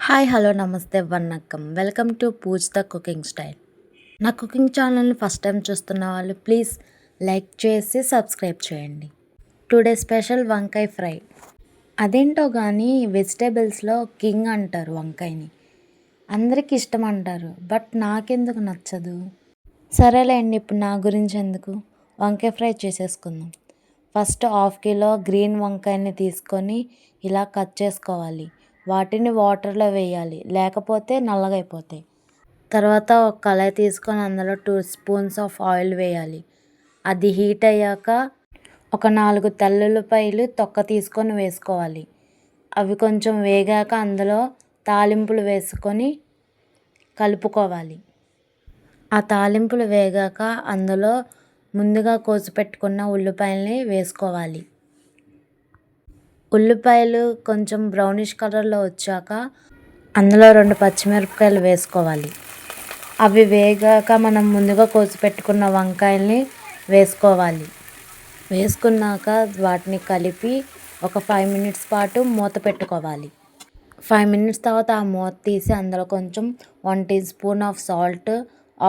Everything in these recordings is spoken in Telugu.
హాయ్ హలో నమస్తే వన్నక్కం welcome to Pooj the cooking style. నా కుకింగ్ ఛానల్ని ఫస్ట్ టైం చూస్తున్న వాళ్ళు ప్లీజ్ లైక్ చేసి సబ్స్క్రైబ్ చేయండి. టుడే స్పెషల్ వంకాయ ఫ్రై. అదేంటో కానీ వెజిటేబుల్స్లో కింగ్ అంటారు వంకాయని. అందరికీ ఇష్టం అంటారు, బట్ నాకెందుకు నచ్చదు. సరేలేండి, ఇప్పుడు నా గురించి ఎందుకు, వంకాయ ఫ్రై చేసేసుకుందాం. ఫస్ట్ 1/2 కిలో గ్రీన్ వంకాయని తీసుకొని ఇలా కట్ చేసుకోవాలి. వాటిని వాటర్లో వేయాలి, లేకపోతే నల్లగా అయిపోతాయి. తర్వాత ఒక కళాయి తీసుకొని అందులో 2 స్పూన్స్ ఆఫ్ ఆయిల్ వేయాలి. అది హీట్ అయ్యాక ఒక 4 తెల్లుల్లిపాయలు తొక్క తీసుకొని వేసుకోవాలి. అవి కొంచెం వేగాక అందులో తాలింపులు వేసుకొని కలుపుకోవాలి. ఆ తాలింపులు వేగాక అందులో ముందుగా కోసి పెట్టుకున్న ఉల్లిపాయల్ని వేసుకోవాలి. ఉల్లిపాయలు కొంచెం బ్రౌనిష్ కలర్లో వచ్చాక అందులో 2 పచ్చిమిరపకాయలు వేసుకోవాలి. అవి వేగాక మనం ముందుగా కోసి పెట్టుకున్న వంకాయల్ని వేసుకోవాలి. వేసుకున్నాక వాటిని కలిపి ఒక 5 మినిట్స్ పాటు మూత పెట్టుకోవాలి. 5 మినిట్స్ తర్వాత ఆ మూత తీసి అందులో కొంచెం 1 teaspoon of salt,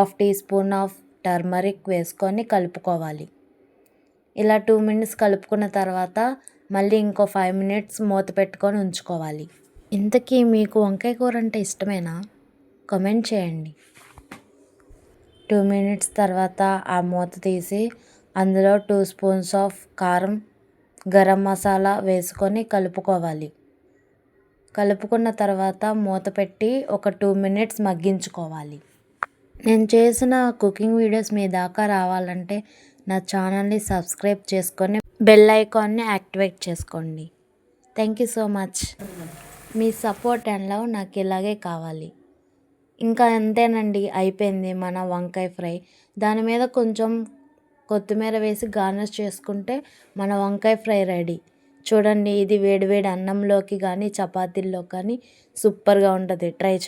1/2 teaspoon of turmeric వేసుకొని కలుపుకోవాలి. ఇలా 2 మినిట్స్ కలుపుకున్న తర్వాత మళ్ళీ ఇంకో 5 మినిట్స్ మూత పెట్టుకొని ఉంచుకోవాలి. ఇంతకీ మీకు వంకాయ కూర అంటే ఇష్టమేనా? కామెంట్ చేయండి. 2 మినిట్స్ తర్వాత ఆ మూత తీసి అందులో 2 స్పూన్స్ ఆఫ్ కారం, గరం మసాలా వేసుకొని కలుపుకోవాలి. కలుపుకున్న తర్వాత మూత పెట్టి ఒక 2 మినిట్స్ మగ్గించుకోవాలి. నేను చేసిన కుకింగ్ వీడియోస్ మీ దాకా రావాలంటే నా ఛానల్ని సబ్స్క్రైబ్ చేసుకొని బెల్ ఐకాన్ని యాక్టివేట్ చేసుకోండి. Thank you so much. Me support and love నాకు ఇలాగే కావాలి. ఇంకా అంతేనండి, అయిపోయింది మన వంకాయ ఫ్రై. దాని మీద కొంచెం కొత్తిమీర వేసి గార్నిష్ చేసుకుంటే మన వంకాయ ఫ్రై రెడీ. చూడండి, ఇది వేడివేడి అన్నంలోకి కానీ చపాతీల్లో కానీ సూపర్గా ఉంటుంది. ట్రై చేయండి.